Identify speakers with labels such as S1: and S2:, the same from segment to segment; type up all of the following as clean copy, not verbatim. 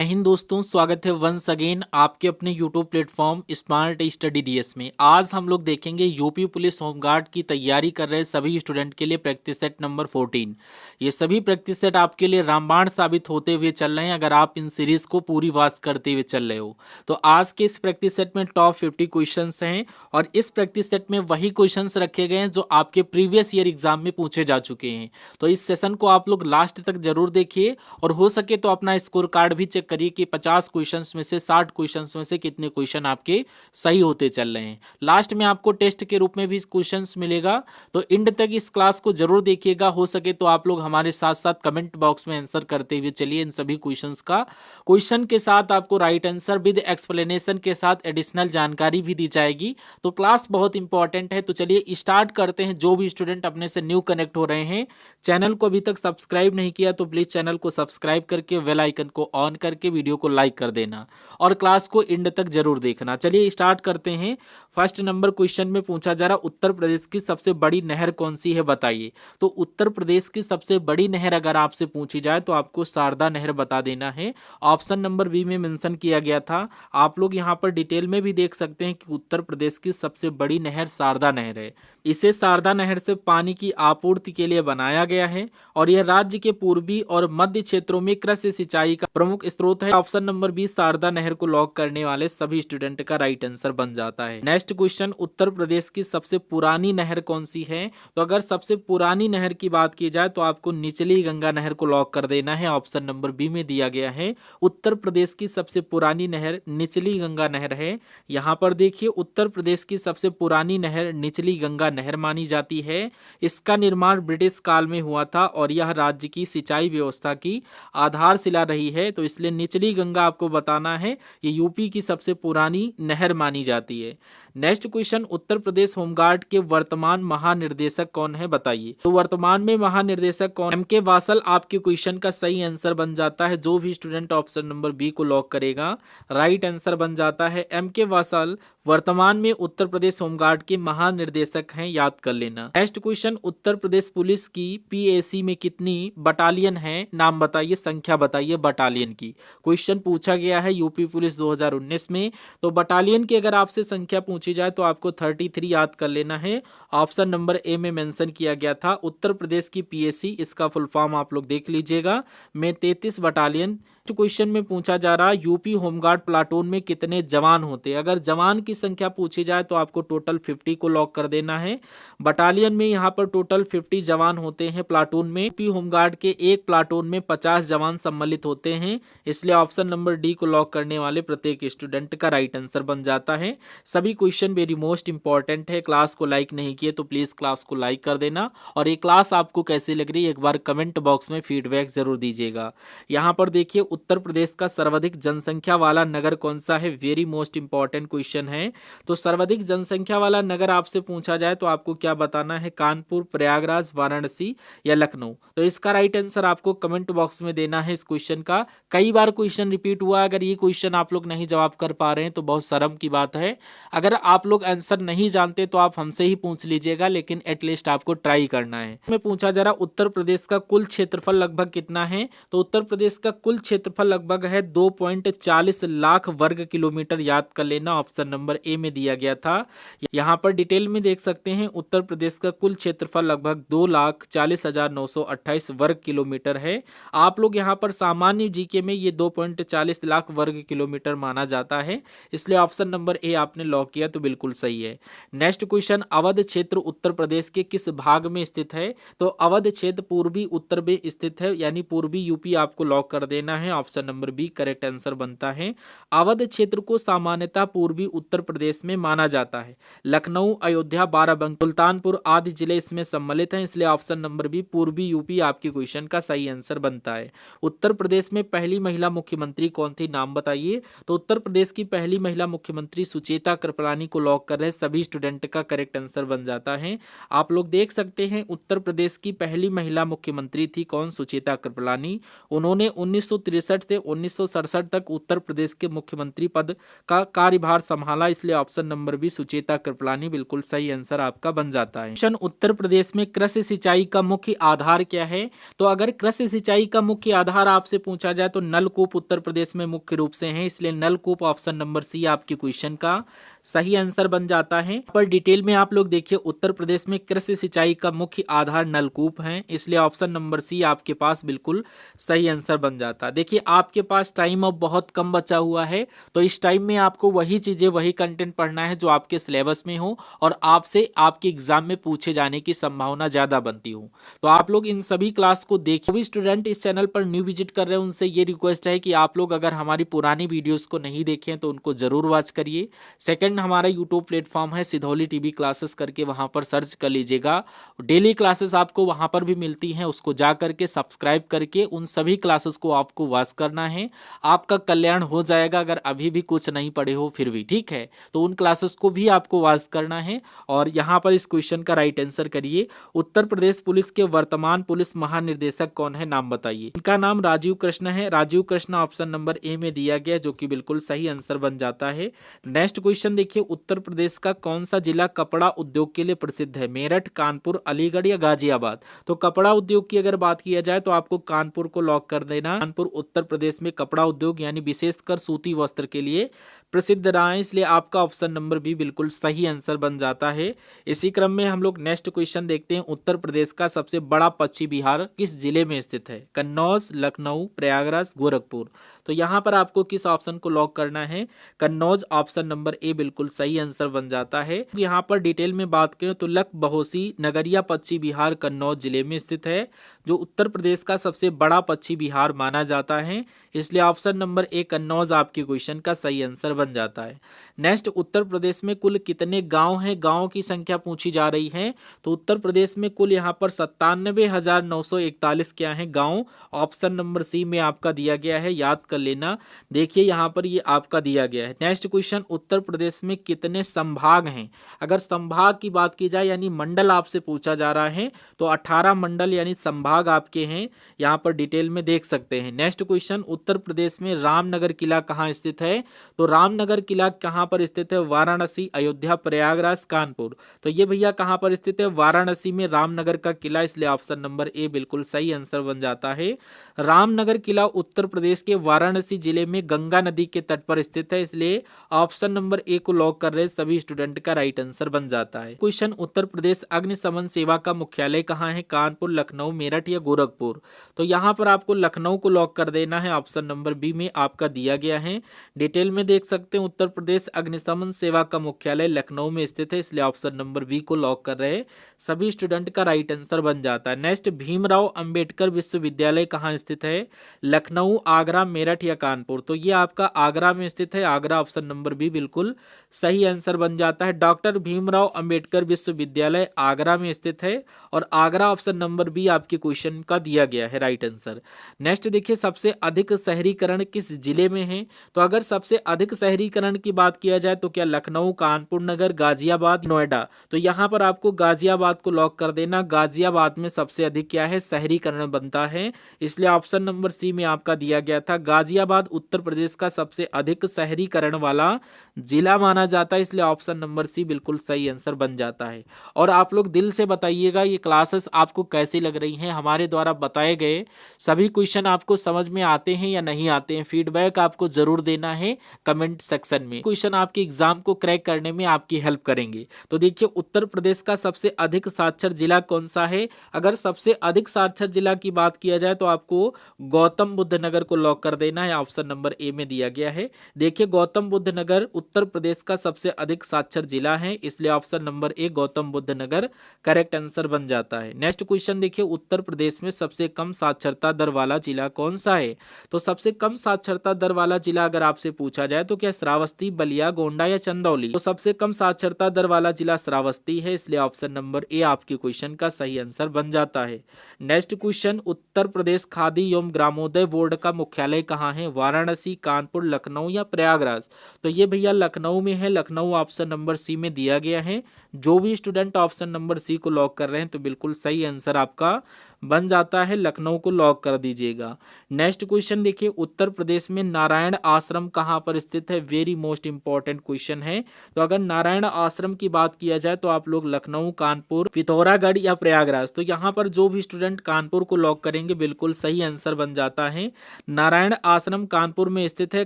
S1: जय हिंद दोस्तों, स्वागत है वंस अगेन आपके अपने YouTube platform smart study DS में। आज हम लोग देखेंगे यूपी पुलिस होमगार्ड की तैयारी कर रहे सभी स्टूडेंट के लिए प्रैक्टिस सेट नंबर 14। ये सभी प्रैक्टिस सेट आपके लिए रामबाण साबित होते हुए चल रहे हैं अगर आप इन सीरीज को पूरी वाच करते हुए चल रहे हो। तो आज के इस प्रैक्टिस सेट में टॉप 50 क्वेश्चन हैं और इस प्रैक्टिस सेट में वही क्वेश्चन रखे गए हैं जो आपके प्रीवियस ईयर एग्जाम में पूछे जा चुके हैं। तो इस सेशन को आप लोग लास्ट तक जरूर देखिए और हो सके तो अपना स्कोर कार्ड भी चेक करिए कि 50 क्वेश्चंस में से 60 क्वेश्चंस में से कितने क्वेश्चन आपके सही होते चल रहे हैं। लास्ट में आपको टेस्ट के रूप में भी क्वेश्चंस मिलेगा, तो एंड तक इस क्लास को जरूर देखिएगा। हो सके तो आप लोग हमारे साथ साथ कमेंट बॉक्स में आंसर करते हुए चलिए इन सभी क्वेश्चंस का। क्वेश्चन के साथ आपको राइट आंसर विद एक्सप्लेनेशन के साथ एडिशनल जानकारी भी दी जाएगी। तो क्लास बहुत इंपॉर्टेंट है। तो चलिए स्टार्ट करते हैं। जो भी स्टूडेंट अपने से न्यू कनेक्ट हो रहे हैं, चैनल को अभी तक सब्सक्राइब नहीं किया तो प्लीज चैनल को सब्सक्राइब करके बेल आइकन को ऑन करके वीडियो को लाइक कर देना और क्लास को एंड तक जरूर देखना। चलिए स्टार्ट करते हैं। फर्स्ट नंबर क्वेश्चन में पूछा जा रहा उत्तर प्रदेश की सबसे बड़ी नहर कौन सी है बताइए। तो उत्तर प्रदेश की सबसे बड़ी नहर अगर आपसे पूछी जाए तो आपको शारदा नहर बता देना है। ऑप्शन नंबर बी में मेंशन किया गया था। आप लोग यहाँ पर डिटेल में भी देख सकते हैं कि उत्तर प्रदेश की सबसे बड़ी नहर शारदा नहर है। इसे शारदा नहर से पानी की आपूर्ति के लिए बनाया गया है और यह राज्य के पूर्वी और मध्य क्षेत्रों में कृषि सिंचाई का प्रमुख स्रोत है। ऑप्शन नंबर बी शारदा नहर को लॉक करने वाले सभी स्टूडेंट का राइट आंसर बन जाता है। नेक्स्ट क्वेश्चन, उत्तर प्रदेश की सबसे पुरानी नहर कौन सी है। तो अगर सबसे पुरानी नहर की बात की जाए तो आपको निचली गंगा नहर को लॉक कर देना है। ऑप्शन नंबर बी में दिया गया है। उत्तर प्रदेश की सबसे पुरानी नहर निचली गंगा नहर है। यहाँ पर देखिए उत्तर प्रदेश की सबसे पुरानी नहर निचली गंगा नहर मानी जाती है। इसका निर्माण ब्रिटिश काल में हुआ था और यह राज्य की सिंचाई व्यवस्था की आधारशिला रही है। तो इसलिए निचली गंगा आपको बताना है, ये यूपी की सबसे पुरानी नहर मानी जाती है। Next question, Uttar Pradesh home guard के वर्तमान महानिर्देशक कौन है बताइए। तो वर्तमान में महानिर्देशक कौन। एम के वासल आपके क्वेश्चन का सही आंसर बन जाता है। जो भी स्टूडेंट ऑप्शन नंबर बी को लॉक करेगा राइट आंसर बन जाता है। एम के वासल वर्तमान में उत्तर प्रदेश होमगार्ड के महानिर्देशक हैं, याद कर लेना। Next question, Uttar Pradesh police की पीएसी में कितनी बटालियन है, नाम बताइए, संख्या बताइए बटालियन की। क्वेश्चन पूछा गया है यूपी पुलिस 2019 में। तो बटालियन की अगर आपसे संख्या पूछी जाए तो आपको 33 याद कर लेना है। ऑप्शन नंबर ए में मेंशन किया गया था उत्तर प्रदेश की पीएसी, इसका फुल फॉर्म आप लोग देख लीजिएगा, में 33 बटालियन। क्वेश्चन में पूछा जा रहा यूपी होमगार्ड प्लाटून में कितने जवान होते हैं। अगर जवान की संख्या पूछी जाए तो आपको टोटल 50 को लॉक कर देना है। बटालियन में यहाँ पर टोटल 50 जवान होते हैं। प्लाटून में यूपी होमगार्ड के एक प्लाटून में 50 जवान सम्मिलित होते हैं। इसलिए ऑप्शन नंबर डी को लॉक करने वाले प्रत्येक स्टूडेंट का राइट आंसर बन जाता है। सभी क्वेश्चन वेरी मोस्ट इंपॉर्टेंट है। क्लास को लाइक नहीं किए तो प्लीज क्लास को लाइक कर देना और ये क्लास आपको कैसी लग रही है एक बार कमेंट बॉक्स में फीडबैक जरूर दीजिएगा। यहाँ पर देखिए उत्तर प्रदेश का सर्वाधिक जनसंख्या वाला नगर कौन सा है, वेरी मोस्ट इंपॉर्टेंट क्वेश्चन है। तो सर्वाधिक जनसंख्या वाला नगर आपसे पूछा जाए तो आपको क्या बताना है, कानपुर, प्रयागराज, वाराणसी या लखनऊ। तो इसका राइट आंसर आपको कमेंट बॉक्स में देना है। इस क्वेश्चन का कई बार क्वेश्चन रिपीट हुआ, अगर ये क्वेश्चन आप लोग नहीं जवाब कर पा रहे हैं तो बहुत शर्म की बात है। अगर आप लोग आंसर नहीं जानते तो आप हमसे ही पूछ लीजिएगा, लेकिन एटलीस्ट आपको ट्राई करना है। मैं पूछा जा रहा उत्तर प्रदेश का कुल क्षेत्रफल लगभग कितना है। तो उत्तर प्रदेश का कुल क्षेत्रफल लगभग है 2.40 लाख वर्ग किलोमीटर, याद कर लेना। ऑप्शन नंबर ए में दिया गया था। यहाँ पर डिटेल में देख सकते हैं उत्तर प्रदेश का कुल क्षेत्रफल लगभग 2,40,928 वर्ग किलोमीटर है। आप लोग यहाँ पर सामान्य जीके में ये 2.40 लाख वर्ग किलोमीटर माना जाता है, इसलिए ऑप्शन नंबर ए आपने लॉक किया तो बिल्कुल सही है। नेक्स्ट क्वेश्चन, अवध क्षेत्र उत्तर प्रदेश के किस भाग में स्थित है। तो अवध क्षेत्र पूर्वी उत्तर में स्थित है, यानी पूर्वी यूपी आपको लॉक कर देना है। Option number B correct answer बनता है। अवध क्षेत्र को सामान्यतः पूर्वी उत्तर प्रदेश में माना जाता है। लखनऊ, अयोध्या, बाराबंकी, सुल्तानपुर आदि जिले इसमें सम्मिलित हैं, इसलिए ऑप्शन नंबर बी पूर्वी यूपी आपके क्वेश्चन का सही आंसर बनता है। उत्तर प्रदेश में पहली महिला मुख्यमंत्री कौन थी, नाम बताइए। तो उत्तर प्रदेश की पहली महिला मुख्यमंत्री सुचेता कृपलानी कृपलानी को लॉक कर रहे हैं, सभी स्टूडेंट का करेक्ट आंसर बन जाता है। आप लोग देख सकते हैं उत्तर प्रदेश की पहली महिला मुख्यमंत्री थी कौन? सुचेता कृपलानी। उन्होंने 1963 से 1967 तक उत्तर प्रदेश के मुख्यमंत्री पद का कार्यभार संभाला, इसलिए option number B Sucheta Kripalani बिल्कुल सही आंसर आपका बन जाता है। उत्तर प्रदेश में कृषि सिंचाई का मुख्य आधार क्या है? तो अगर कृषि सिंचाई का मुख्य आधार आपसे पूछा जाए तो नलकूप उत्तर प्रदेश में मुख्य रूप से है, इसलिए नलकूप ऑप्शन नंबर सी आपके क्वेश्चन का सही आंसर बन जाता है। पर डिटेल में आप लोग देखिए उत्तर प्रदेश में कृषि सिंचाई का मुख्य आधार नलकूप है, इसलिए ऑप्शन नंबर सी आपके पास बिल्कुल सही आंसर बन जाता है। देखिए आपके पास टाइम अब बहुत कम बचा हुआ है, तो इस टाइम में आपको वही चीजें वही कंटेंट पढ़ना है जो आपके सिलेबस में हो और आपसे आपके एग्जाम में पूछे जाने की संभावना ज्यादा बनती हो। तो आप लोग इन सभी क्लास को देखिए। भी स्टूडेंट इस चैनल पर न्यू विजिट कर रहे हैं उनसे ये रिक्वेस्ट है कि आप लोग अगर हमारी पुरानी वीडियोस को नहीं देखे तो उनको जरूर वॉच करिए। सेकंड हमारा यूट्यूब प्लेटफॉर्म है सिधौली टीवी क्लासेस करके, वहां पर सर्च कर लीजिएगा। डेली क्लासेस आपको वहां पर भी मिलती हैं, उसको जा करके सब्सक्राइब करके उन सभी क्लासेस को आपको वॉच करना है। आपका कल्याण हो जाएगा अगर अभी भी कुछ नहीं पढ़े हो फिर भी, ठीक है? तो उन क्लासेस को भी आपको वॉच करना है। और यहाँ पर इस क्वेश्चन का राइट आंसर करिए। उत्तर प्रदेश पुलिस के वर्तमान पुलिस महानिर्देशक कौन है? नाम बताइए। इनका नाम राजीव कृष्ण है। Rajiv Krishna option number A में दिया गया, जो कि बिल्कुल सही आंसर बन जाता है। नेक्स्ट क्वेश्चन देखिए, उत्तर प्रदेश का कौन सा जिला कपड़ा उद्योग के लिए प्रसिद्ध है? मेरठ, कानपुर, अलीगढ़ या गाजियाबाद? तो कपड़ा उद्योग की अगर बात किया जाए तो आपको कानपुर को लॉक कर देना। कानपुर उत्तर प्रदेश में कपड़ा उद्योग यानी विशेषकर सूती वस्त्र के लिए प्रसिद्ध रहा है, इसलिए आपका ऑप्शन नंबर बी बिल्कुल सही आंसर बन जाता है। इसी क्रम में हम लोग नेक्स्ट क्वेश्चन देखते हैं। उत्तर प्रदेश का सबसे बड़ा पश्चिमी बिहार किस जिले में स्थित है? कन्नौज, लखनऊ, प्रयागराज, गोरखपुर? तो यहाँ पर आपको किस ऑप्शन को लॉक करना है? कन्नौज ऑप्शन नंबर ए बिल्कुल सही आंसर बन जाता है। यहाँ पर डिटेल में बात करें तो लख बहोसी नगरिया पश्चिमी बिहार कन्नौज जिले में स्थित है, जो उत्तर प्रदेश का सबसे बड़ा पश्चिमी बिहार माना जाता है, इसलिए ऑप्शन नंबर ए कन्नौज आपके क्वेश्चन का सही आंसर बन जाता है। नेक्स्ट, उत्तर प्रदेश में कुल कितने गांव हैं? गांव की संख्या पूछी जा रही है। तो उत्तर प्रदेश में कुल यहाँ पर 97,941 क्या है गांव? ऑप्शन नंबर सी में आपका दिया गया है, याद कर लेना। देखिए यहाँ पर ये आपका दिया गया है। नेक्स्ट क्वेश्चन, उत्तर प्रदेश में कितने संभाग हैं? अगर संभाग की बात की जाए यानी मंडल आपसे पूछा जा रहा है तो 18 मंडल यानी संभाग आपके हैं, यहाँ पर डिटेल में देख सकते हैं। नेक्स्ट क्वेश्चन, उत्तर प्रदेश में रामनगर किला कहाँ स्थित है? तो रामनगर किला कहाँ पर स्थित है? वाराणसी, अयोध्या, प्रयागराज, कानपुर? तो ये भैया कहाँ पर स्थित है? वाराणसी में रामनगर का किला, इसलिए ऑप्शन नंबर ए बिल्कुल सही आंसर बन जाता है। रामनगर किला उत्तर प्रदेश के वाराणसी जिले में गंगा नदी के तट पर स्थित है, इसलिए ऑप्शन नंबर ए को लॉक कर रहे सभी स्टूडेंट का राइट आंसर बन जाता है। क्वेश्चन, उत्तर प्रदेश अग्निशमन सेवा का मुख्यालय कहाँ है? कानपुर, लखनऊ, मेरठ या गोरखपुर? तो यहाँ पर आपको लखनऊ को लॉक कर देना है, ऑप्शन नंबर बी में आपका दिया गया है। डिटेल में देख सकते हैं उत्तर प्रदेश अग्निशमन सेवा का मुख्यालय लखनऊ में स्थित है, इसलिए ऑप्शन नंबर बी को लॉक कर रहे सभी स्टूडेंट का राइट आंसर बन जाता है। नेक्स्ट, भीमराव अंबेडकर विश्वविद्यालय कहाँ स्थित है? लखनऊ, आगरा, मेरठ या कानपुर? तो ये आपका आगरा में स्थित है, आगरा ऑप्शन नंबर बी बिल्कुल सही आंसर बन जाता है। डॉक्टर भीमराव अंबेडकर विश्वविद्यालय आगरा में स्थित है और आगरा ऑप्शन नंबर बी आपके क्वेश्चन का दिया गया है राइट आंसर। नेक्स्ट देखिए, सबसे अधिक शहरीकरण किस जिले में है? तो अगर सबसे अधिक शहरीकरण की बात किया जाए तो क्या लखनऊ, कानपुर नगर, गाजियाबाद, नोएडा? तो यहाँ पर आपको गाजियाबाद को लॉक कर देना। गाजियाबाद में सबसे अधिक क्या है? शहरीकरण बनता है, इसलिए ऑप्शन नंबर सी में आपका दिया गया था। गाजियाबाद उत्तर प्रदेश का सबसे अधिक शहरीकरण वाला जिला माना जाता है, इसलिए ऑप्शन नंबर सी बिल्कुल सही आंसर बन जाता है। और आप लोग दिल से बताइएगा ये क्लासेस आपको कैसी लग रही हैं? हमारे द्वारा बताए गए सभी क्वेश्चन आपको समझ में आते हैं या नहीं आते हैं? फीडबैक आपको जरूर देना है कमेंट सेक्शन में। क्वेश्चन आपके एग्जाम को क्रैक करने में आपकी हेल्प करेंगे। तो देखिए, उत्तर प्रदेश का सबसे अधिक साक्षर जिला कौन सा है? अगर सबसे अधिक साक्षर जिला की बात किया जाए तो आपको गौतम बुद्ध नगर को लॉक कर देना है, ऑप्शन नंबर ए में दिया गया है। देखिए, गौतम बुद्ध नगर उत्तर प्रदेश का सबसे अधिक साक्षर जिला है, इसलिए ऑप्शन नंबर ए गौतम बुद्ध नगर करेक्ट आंसर बन जाता है। नेक्स्ट क्वेश्चन देखिए, उत्तर प्रदेश में सबसे कम साक्षरता दर वाला जिला कौन सा है? तो सबसे कम साक्षरता दर वाला जिला अगर आपसे पूछा जाए तो क्या श्रावस्ती, बलिया, गोंडा या चंदौली? तो सबसे कम साक्षरता दर वाला जिला श्रावस्ती है, इसलिए ऑप्शन नंबर ए आपके क्वेश्चन का सही आंसर बन जाता है। नेक्स्ट क्वेश्चन, उत्तर प्रदेश खादी एवं ग्रामोदय बोर्ड का मुख्यालय कहाँ है? वाराणसी, कानपुर, लखनऊ या प्रयागराज? तो ये भैया लखनऊ में है। लखनऊ ऑप्शन नंबर सी में दिया गया है। जो भी स्टूडेंट ऑप्शन नंबर सी को लॉक कर रहे हैं तो बिल्कुल सही आंसर आपका बन जाता है, लखनऊ को लॉक कर दीजिएगा। नेक्स्ट क्वेश्चन देखिए, उत्तर प्रदेश में नारायण आश्रम कहाँ पर स्थित है? वेरी मोस्ट इंपॉर्टेंट क्वेश्चन है। तो अगर नारायण आश्रम की बात किया जाए तो आप लोग लखनऊ, कानपुर, पिथौरागढ़ या प्रयागराज, तो यहाँ पर जो भी स्टूडेंट कानपुर को लॉक करेंगे बिल्कुल सही आंसर बन जाता है। नारायण आश्रम कानपुर में स्थित है,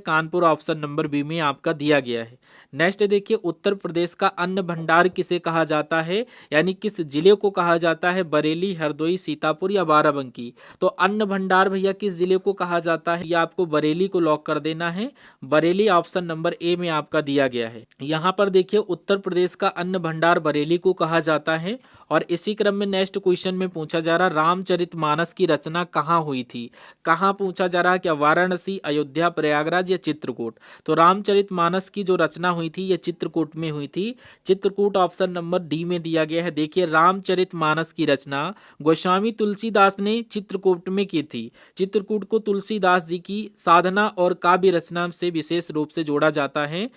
S1: कानपुर ऑप्शन नंबर बी में आपका दिया गया है। नेक्स्ट देखिए, उत्तर प्रदेश का अन्न भंडार किसे कहा जाता है, यानी किस जिले को कहा जाता है? बरेली, हरदोई, सीतापुर या बाराबंकी। तो अन्न भंडार भैया किस जिले को कहा जाता है? या आपको बरेली को लॉक कर देना है। बरेली ऑप्शन नंबर ए में आपका दिया गया है। यहाँ पर देखिए, उत्तर प्रदेश का अन्न भंडार बरेली को कहा जाता है। और इसी क्रम में नेक्स्ट क्वेश्चन में पूछा जा रहा, रामचरितमानस की रचना कहाँ हुई थी? कहाँ पूछा जा रहा, क्या वाराणसी, अयोध्या, प्रयागराज या चित्रकूट? तो रामचरितमानस की जो रचना हुई थी ये चित्रकूट में हुई थी। चित्रकूट ऑप्शन नंबर डी में दिया गया है। देखिए, रामचरितमानस की रचना गोस्वामी तुलसीदास ने चित्रकूट में की थी। चित्रकूट को तुलसीदास जी की साधना और काव्य रचना से विशेष रूप से जोड़ा जाता है,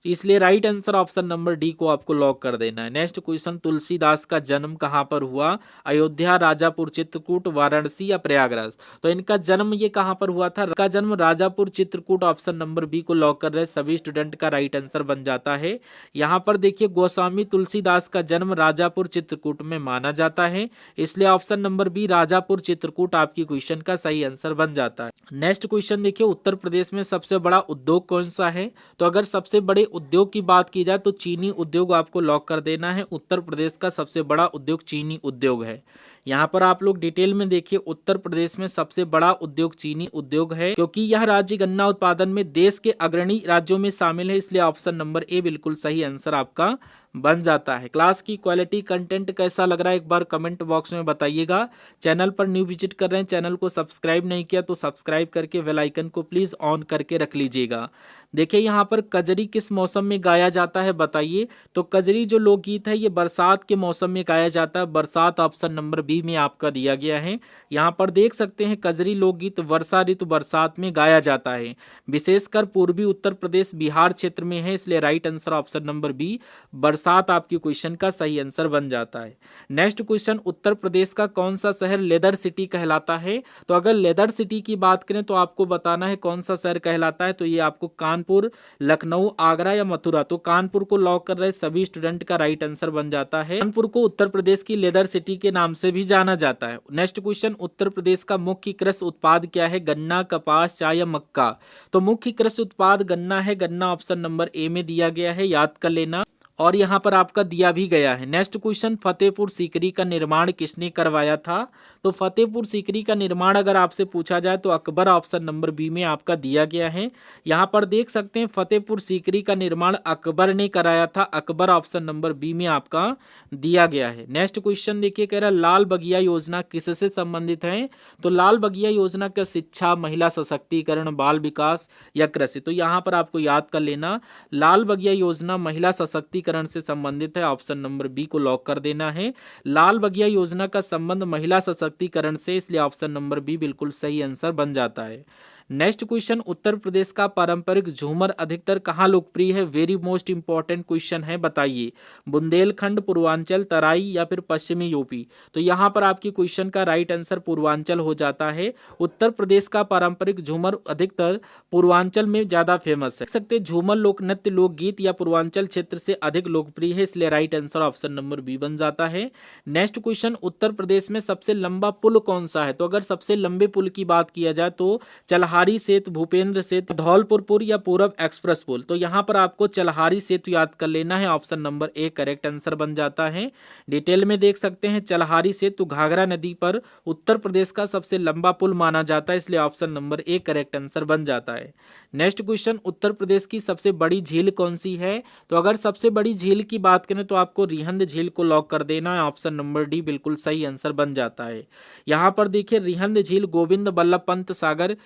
S1: इसलिए right answer option number D को आपको लॉक कर देना है। नेक्स्ट क्वेश्चन, तुलसीदास का जन्म कहाँ पर हुआ? अयोध्या, राजापुर, चित्रकूट, वाराणसी या प्रयागराज। तो इनका जन्म ये कहाँ पर हुआ था? इनका जन्म Rajapur, Chitrakoot option number B को लॉक कर रहे सभी स्टूडेंट का राइट आंसर बन जाता है। यहाँ पर देखिए, गोस्वामी तुलसीदास का जन्म राजापुर, चित्रकूट में माना जाता है, इसलिए option number B Rajapur, Chitrakoot आपकी क्वेश्चन का सही आंसर बन जाता है। नेक्स्ट क्वेश्चन देखिए, उत्तर प्रदेश में सबसे बड़ा उद्योग कौन सा है? तो अगर सबसे बड़े उद्योग की बात की जाए तो चीनी उद्योग आपको लॉक कर देना है। उत्तर प्रदेश का सबसे बड़ा उद्योग चीनी उद्योग है। यहाँ पर आप लोग डिटेल में देखिए, उत्तर प्रदेश में सबसे बड़ा उद्योग चीनी उद्योग है, क्योंकि यह राज्य गन्ना उत्पादन में देश के अग्रणी राज्यों में शामिल है, इसलिए ऑप्शन नंबर ए बिल्कुल सही आंसर आपका बन जाता है। क्लास की क्वालिटी कंटेंट कैसा लग रहा है एक बार कमेंट बॉक्स में बताइएगा। चैनल पर न्यू विजिट कर रहे हैं, चैनल को सब्सक्राइब नहीं किया तो सब्सक्राइब करके बेल आइकन को प्लीज ऑन करके रख लीजिएगा। देखिए, यहाँ पर कजरी किस मौसम में गाया जाता है बताइए? तो कजरी जो लोकगीत है ये बरसात के मौसम में गाया जाता है। बरसात ऑप्शन नंबर बी में आपका दिया गया है। यहाँ पर देख सकते हैं, कजरी लोकगीत वर्षा ऋतु बरसात में गाया जाता है, विशेषकर पूर्वी उत्तर प्रदेश, बिहार क्षेत्र में है, इसलिए right answer option number B बरसात आपकी क्वेश्चन का सही आंसर बन जाता है। नेक्स्ट क्वेश्चन, उत्तर प्रदेश का कौन सा शहर लेदर सिटी कहलाता है? तो अगर लेदर सिटी की बात करें तो आपको बताना है कौन सा शहर कहलाता है। तो ये आपको कानपुर, लखनऊ, आगरा या मथुरा। तो कानपुर को लॉक कर रहे सभी स्टूडेंट का राइट आंसर बन जाता है। कानपुर को उत्तर प्रदेश की लेदर सिटी के नाम से भी जाना जाता है। नेक्स्ट क्वेश्चन, उत्तर प्रदेश का मुख्य कृषि उत्पाद क्या है? गन्ना, कपास, चाय या मक्का। तो मुख्य कृषि उत्पाद गन्ना है। गन्ना ऑप्शन नंबर ए में दिया गया है, याद कर लेना, और यहाँ पर आपका दिया भी गया है। नेक्स्ट क्वेश्चन, फतेहपुर सीकरी का निर्माण किसने करवाया था? तो फतेहपुर सीकरी का निर्माण अगर आपसे पूछा जाए तो अकबर ऑप्शन नंबर बी में आपका दिया गया है। यहाँ पर देख सकते हैं, फतेहपुर सीकरी का निर्माण अकबर ने कराया था। अकबर ऑप्शन नंबर बी में आपका दिया गया है। नेक्स्ट क्वेश्चन देखिए, कह रहा लाल बगिया योजना किससे संबंधित है? तो लाल बगिया योजना का शिक्षा, महिला सशक्तिकरण, बाल विकास या कृषि। तो यहाँ पर आपको याद कर लेना, लाल बगिया योजना महिला सशक्तिकरण से संबंधित है, ऑप्शन नंबर बी को लॉक कर देना है। लाल बगिया योजना का संबंध महिला सशक्तिकरण से, इसलिए ऑप्शन नंबर बी बिल्कुल सही आंसर बन जाता है। नेक्स्ट क्वेश्चन, उत्तर प्रदेश का पारंपरिक झूमर अधिकतर कहाँ लोकप्रिय है? वेरी मोस्ट इंपॉर्टेंट क्वेश्चन है, बताइए। बुंदेलखंड, पूर्वांचल, तराई या फिर पश्चिमी यूपी। तो यहाँ पर आपकी क्वेश्चन का राइट आंसर पूर्वांचल हो जाता है। उत्तर प्रदेश का पारंपरिक झूमर अधिकतर पूर्वांचल में ज्यादा फेमस है। देख सकते हैं, झूमर लोक नृत्य लोकगीत या पूर्वांचल क्षेत्र से अधिक लोकप्रिय है, इसलिए right answer option number B बन जाता है। नेक्स्ट क्वेश्चन, उत्तर प्रदेश में सबसे लंबा पुल कौन सा है? तो अगर सबसे लंबे पुल की बात किया जाए तो चलहारी सेतु, भूपेंद्र सेतु, धौलपुर पुल या पूरब एक्सप्रेस पुल। तो यहाँ पर आपको चलहारी सेतु याद कर लेना है, option number A correct answer बन जाता है। डिटेल में देख सकते हैं, चलहारी सेतु घाघरा नदी पर उत्तर प्रदेश का सबसे लंबा पुल माना जाता है, इसलिए option number A correct answer बन जाता है। नेक्स्ट क्वेश्चन, उत्तर प्रदेश की सबसे बड़ी झील कौन सी है? तो अगर सबसे बड़ी झील की बात करें तो आपको रिहंद झील को लॉक कर देना है, ऑप्शन नंबर डी बिल्कुल सही आंसर बन जाता है। यहाँ पर देखिए, रिहंद झील गोविंद बल्लभ पंत सागर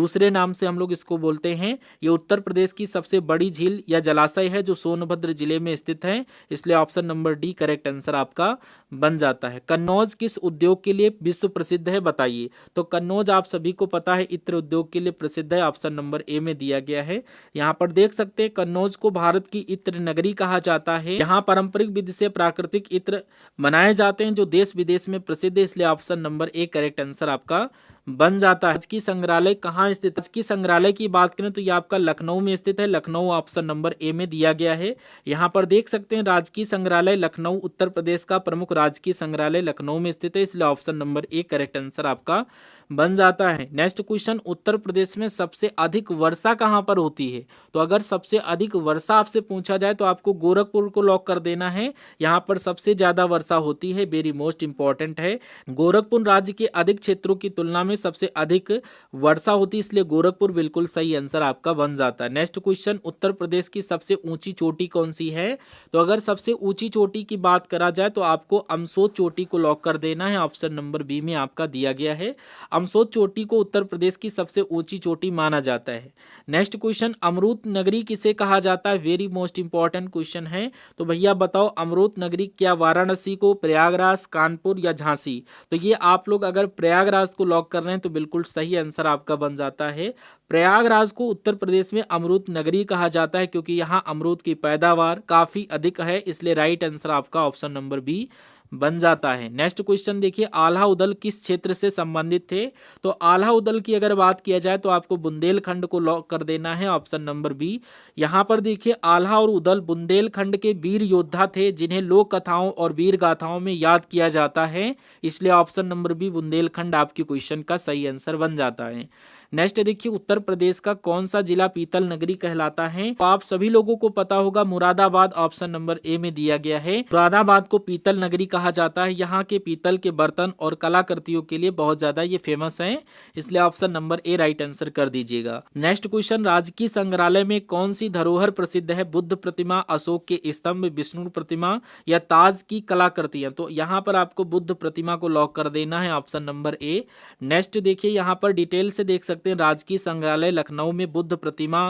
S1: दूसरे नाम से हम लोग इसको बोलते हैं। ये उत्तर प्रदेश की सबसे बड़ी झील या जलाशय है जो सोनभद्र जिले में स्थित है, इसलिए option number D correct answer आपका बन जाता है। कन्नौज किस उद्योग के लिए विश्व प्रसिद्ध है बताइए। तो कन्नौज आप सभी को पता है इत्र उद्योग के लिए प्रसिद्ध है, ऑप्शन नंबर ए में दिया गया है। यहाँ पर देख सकते हैं कन्नौज को भारत की इत्र नगरी कहा जाता है। यहाँ पारंपरिक विधि से प्राकृतिक इत्र बनाए जाते हैं जो देश विदेश में प्रसिद्ध है, इसलिए option number A correct answer आपका बन जाता है। राजकीय संग्रहालय कहाँ स्थित है? राजकीय संग्रहालय की बात करें तो ये आपका लखनऊ में स्थित है, लखनऊ ऑप्शन नंबर ए में दिया गया है। यहाँ पर देख सकते हैं राजकीय संग्रहालय लखनऊ उत्तर प्रदेश का प्रमुख राजकीय संग्रहालय लखनऊ में स्थित है, इसलिए option number A correct answer आपका बन जाता है। नेक्स्ट क्वेश्चन, उत्तर प्रदेश में सबसे अधिक वर्षा कहाँ पर होती है? तो अगर सबसे अधिक वर्षा आपसे पूछा जाए तो आपको गोरखपुर को लॉक कर देना है, यहाँ पर सबसे ज्यादा वर्षा होती है, वेरी मोस्ट इंपॉर्टेंट है। गोरखपुर राज्य के अधिक क्षेत्रों की तुलना में सबसे अधिक वर्षा होती है, इसलिए गोरखपुर बिल्कुल सही आंसर आपका बन जाता है। नेक्स्ट क्वेश्चन, उत्तर प्रदेश की सबसे ऊंची चोटी कौन सी है? तो अगर सबसे ऊंची चोटी की बात करा जाए तो आपको अमसोद चोटी को लॉक कर देना है, ऑप्शन नंबर बी में आपका दिया गया है। अमसोद चोटी को उत्तर प्रदेश की सबसे ऊंची चोटी माना जाता है। नेक्स्ट क्वेश्चन, अमरूत नगरी किसे कहा जाता है? वेरी मोस्ट इंपॉर्टेंट क्वेश्चन है। तो भैया बताओ अमरूत नगरी क्या वाराणसी को, प्रयागराज, कानपुर या झांसी? तो ये आप लोग अगर प्रयागराज को लॉक कर रहे हैं तो बिल्कुल सही आंसर आपका बन जाता है। प्रयागराज को उत्तर प्रदेश में अमरूत नगरी कहा जाता है क्योंकि यहाँ अमरूद की पैदावार काफी अधिक है, इसलिए राइट आंसर आपका ऑप्शन नंबर बी बन जाता है। नेक्स्ट क्वेश्चन देखिए, आल्हा उदल किस क्षेत्र से संबंधित थे? तो आल्हा उदल की अगर बात किया जाए तो आपको बुंदेलखंड को लॉक कर देना है, ऑप्शन नंबर बी। यहाँ पर देखिए आल्हा और उदल बुंदेलखंड के वीर योद्धा थे जिन्हें लोक कथाओं और वीर गाथाओं में याद किया जाता है, इसलिए ऑप्शन नंबर बी बुंदेलखंड आपके क्वेश्चन का सही आंसर बन जाता है। नेक्स्ट देखिए, उत्तर प्रदेश का कौन सा जिला पीतल नगरी कहलाता है? तो आप सभी लोगों को पता होगा मुरादाबाद ऑप्शन नंबर ए में दिया गया है। मुरादाबाद को पीतल नगरी कहा जाता है, यहाँ के पीतल के बर्तन और कलाकृतियों के लिए बहुत ज्यादा ये फेमस है, इसलिए ऑप्शन नंबर ए राइट आंसर कर दीजिएगा। नेक्स्ट क्वेश्चन, राजकीय संग्रहालय में कौन सी धरोहर प्रसिद्ध है? बुद्ध प्रतिमा, अशोक के स्तंभ, विष्णु प्रतिमा या ताज की कलाकृतियां? तो यहाँ पर आपको बुद्ध प्रतिमा को लॉक कर देना है, ऑप्शन नंबर ए। नेक्स्ट देखिए, यहाँ पर डिटेल से देख सकते हैं राजकीय संग्रहालय लखनऊ में बुद्ध प्रतिमा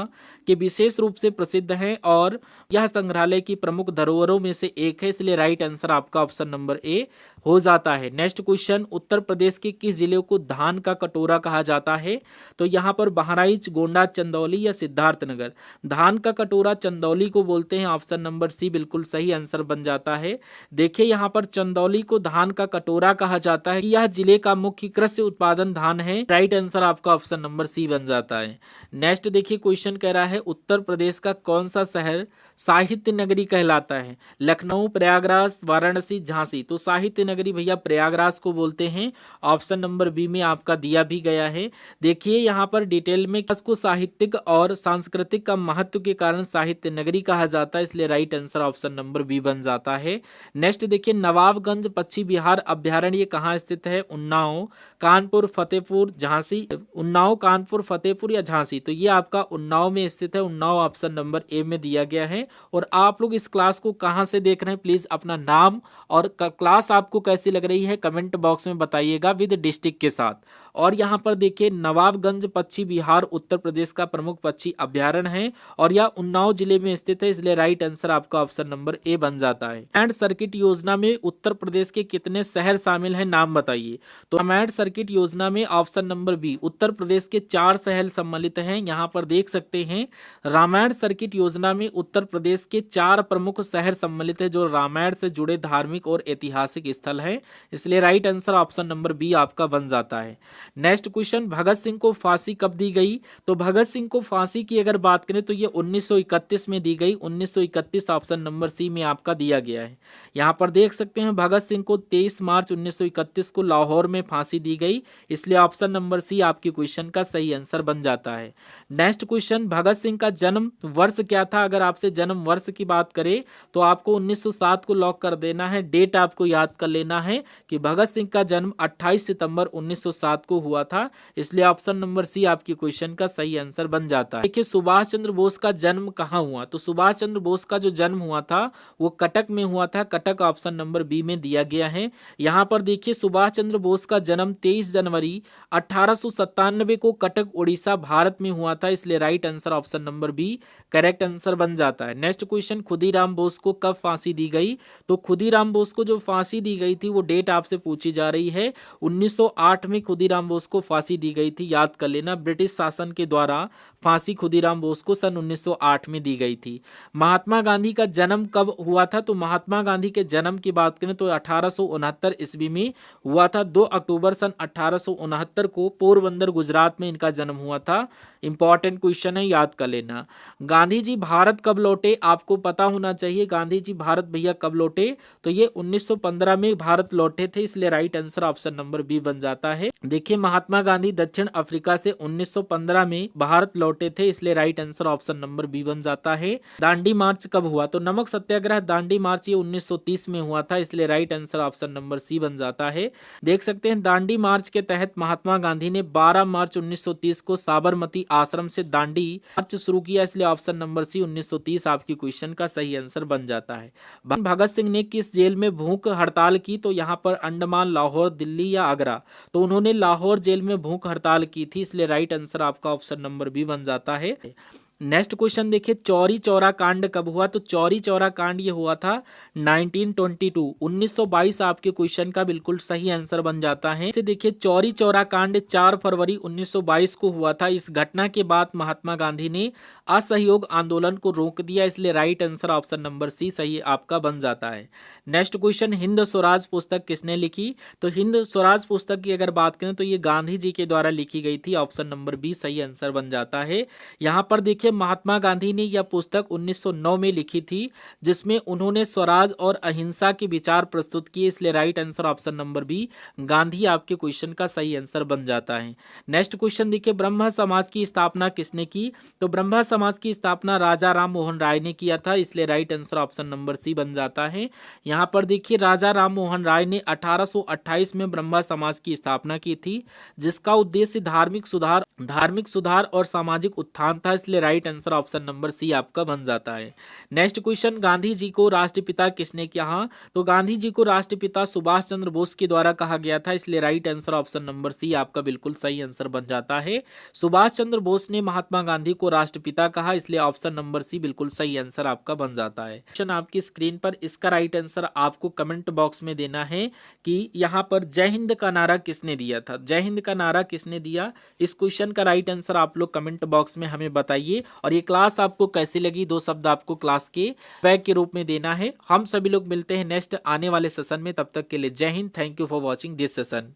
S1: के विशेष रूप से प्रसिद्ध है और यह संग्रहालय की प्रमुख धरोहरों में से एक है, इसलिए राइट आंसर आपका ऑप्शन नंबर ए हो जाता है। नेक्स्ट क्वेश्चन, उत्तर प्रदेश के किस जिले को धान का कटोरा कहा जाता है? तो यहाँ पर बहराइच, गोंडा, चंदौली या सिद्धार्थनगर? धान का कटोरा चंदौली को बोलते हैं, ऑप्शन नंबर सी बिल्कुल सही आंसर बन जाता है। देखिए यहाँ पर चंदौली को धान का कटोरा कहा जाता है, यह जिले का मुख्य कृषि उत्पादन धान है, राइट आंसर आपका ऑप्शन नंबर सी बन जाता है। नेक्स्ट देखिए क्वेश्चन कह रहा है उत्तर प्रदेश का कौन सा शहर साहित्य नगरी कहलाता है? लखनऊ, प्रयागराज, वाराणसी, झांसी? तो साहित्य नगरी भैया प्रयागराज को बोलते हैं, ऑप्शन नंबर बी में आपका दिया भी गया है। देखिए यहाँ पर डिटेल में इसको साहित्यिक और सांस्कृतिक का महत्व के कारण साहित्य नगरी कहा जाता है, इसलिए right answer option number B बन जाता है। नेक्स्ट देखिए, नवाबगंज पक्षी विहार अभ्यारण्य कहाँ स्थित है? उन्नाव, कानपुर, फतेहपुर, झांसी? उन्नाव, कानपुर, फतेहपुर या झांसी? तो ये आपका उन्नाव में स्थित है, उन्नाव ऑप्शन नंबर ए में दिया गया है। और आप लोग इस क्लास को कहां से देख रहे हैं प्लीज अपना नाम और क्लास आपको कैसी लग रही है कमेंट बॉक्स में बताइएगा विद डिस्ट्रिक्ट के साथ। और यहाँ पर देखिए नवाबगंज पक्षी विहार उत्तर प्रदेश का प्रमुख पक्षी अभ्यारण्य है और यह उन्नाव जिले में स्थित है, इसलिए राइट आंसर आपका ऑप्शन नंबर ए बन जाता है। रामायण सर्किट योजना में उत्तर प्रदेश के कितने शहर शामिल हैं, नाम बताइए? तो रामायण सर्किट योजना में option number B Uttar Pradesh के 4 शहर सम्मिलित हैं। यहाँ पर देख सकते हैं रामायण सर्किट योजना में उत्तर प्रदेश के 4 प्रमुख शहर सम्मिलित है जो रामायण से जुड़े धार्मिक और ऐतिहासिक स्थल हैं, इसलिए right answer option number B आपका बन जाता है। नेक्स्ट क्वेश्चन, भगत सिंह को फांसी कब दी गई? तो भगत सिंह को फांसी की अगर बात करें तो ये 1931 में दी गई, 1931 ऑप्शन नंबर सी में आपका दिया गया है। यहाँ पर देख सकते हैं भगत सिंह को 23 मार्च 1931 को लाहौर में फांसी दी गई, इसलिए ऑप्शन नंबर सी आपके क्वेश्चन का सही आंसर बन जाता है। नेक्स्ट क्वेश्चन, भगत सिंह का जन्म वर्ष क्या था? अगर आपसे जन्म वर्ष की बात करें तो आपको 1907 को लॉक कर देना है। डेट आपको याद कर लेना है कि भगत सिंह का जन्म 28 सितंबर 1907 को हुआ था, इसलिए ऑप्शन नंबर सी आपके क्वेश्चन का सही आंसर बन जाता है। देखिए सुभाष चंद्र बोस का जन्म कहाँ हुआ? तो सुभाष चंद्र बोस का जो जन्म हुआ था वो कटक में हुआ था, कटक ऑप्शन नंबर बी में दिया गया है। यहाँ पर देखिए सुभाष चंद्र बोस का जन्म 23 जनवरी 1897 1999 को कटक उड़ीसा भारत में हुआ था, इसलिए right answer option number B correct answer बन जाता है। नेक्स्ट क्वेश्चन, खुदीराम बोस को कब फांसी दी गई? तो खुदीराम बोस को जो फांसी दी गई थी वो डेट आपसे पूछी जा रही है। 1908 में खुदीराम बोस को फांसी दी गई थी, याद कर लेना। ब्रिटिश शासन के द्वारा फांसी खुदीराम बोस को सन 1908 में दी गई थी। महात्मा गांधी का जन्म कब हुआ था? तो महात्मा गांधी के जन्म की बात करें तो 1869 ईस्वी में हुआ था। 2 अक्टूबर सन 1869 को पोरबंदर गुजरात में इनका जन्म हुआ था। इंपॉर्टेंट क्वेश्चन है, याद कर लेना। गांधी जी भारत कब लौटे? आपको पता होना चाहिए गांधी जी भारत भैया कब लौटे। तो ये 1915 में भारत लौटे थे, इसलिए right answer option number B बन जाता है। देखिए महात्मा गांधी दक्षिण अफ्रीका से 1915 में भारत लौटे थे, इसलिए right answer option number B बन जाता है। दांडी मार्च कब हुआ? तो नमक सत्याग्रह दांडी मार्च ये 1930 में हुआ था, इसलिए right answer option number C बन जाता है। देख सकते हैं दांडी मार्च के तहत महात्मा गांधी ने 12 मार्च 1930 को साबरमती आश्रम से दांडी मार्च शुरू किया, इसलिए ऑप्शन नंबर सी 1930 आपकी क्वेश्चन का सही आंसर बन जाता है। भगत सिंह ने किस जेल में भूख हड़ताल की? तो यहाँ पर अंडमान, लाहौर, दिल्ली या आगरा? तो उन्होंने लाहौर जेल में भूख हड़ताल की थी, इसलिए राइट आंसर आपका ऑप्शन नंबर बी बन जाता है। नेक्स्ट क्वेश्चन देखिए, चौरी चौरा कांड कब हुआ? तो चौरी चौरा कांड ये हुआ था 1922 1922 आपके क्वेश्चन का बिल्कुल सही आंसर बन जाता है। इसे देखिए चौरी चौरा कांड 4 फरवरी 1922 को हुआ था। इस घटना के बाद महात्मा गांधी ने असहयोग आंदोलन को रोक दिया, इसलिए right answer option number C सही आपका बन जाता है। नेक्स्ट क्वेश्चन, हिंद स्वराज पुस्तक किसने लिखी? तो हिंद स्वराज पुस्तक की अगर बात करें तो ये गांधी जी के द्वारा लिखी गई थी, ऑप्शन नंबर बी सही आंसर बन जाता है। यहाँ पर देखिए महात्मा गांधी ने यह पुस्तक 1909 में लिखी थी, जिसमें उन्होंने स्वराज और अहिंसा के विचार प्रस्तुत किए, इसलिए right answer option number B Gandhi आपके क्वेश्चन का सही आंसर बन जाता है। नेक्स्ट क्वेश्चन देखिए, ब्रह्म समाज की स्थापना किसने की? तो ब्रह्म समाज की स्थापना राजा राम मोहन राय ने किया था, इसलिए right answer option number C बन जाता है। यहाँ पर देखिए राजा राम मोहन राय ने 1828 में ब्रह्म समाज की स्थापना की थी, जिसका उद्देश्य धार्मिक सुधार और सामाजिक उत्थान था, इसलिए right answer option number C आपका बन जाता है। नेक्स्ट क्वेश्चन, गांधी जी को राष्ट्रपिता किसने कहा? तो गांधी जी को राष्ट्रपिता सुभाष चंद्र बोस के द्वारा कहा गया था, इसलिए right answer option number C आपका बिल्कुल सही आंसर बन जाता है। सुभाष चंद्र बोस ने महात्मा गांधी को राष्ट्रपिता कहा, इसलिए ऑप्शन नंबर सी बिल्कुल सही आंसर आपका बन जाता है। क्वेश्चन आपकी स्क्रीन पर, इसका राइट आंसर आपको कमेंट बॉक्स में देना है कि यहाँ पर जय हिंद का नारा किसने दिया था। जय हिंद का नारा किसने दिया, इस क्वेश्चन का राइट आंसर आप लोग कमेंट बॉक्स में हमें बताइए। और ये क्लास आपको कैसी लगी, 2 शब्द आपको क्लास के बैग के रूप में देना है। हम सभी लोग मिलते हैं नेक्स्ट आने वाले सेशन में, तब तक के लिए जय Hind. Thank you for watching this session.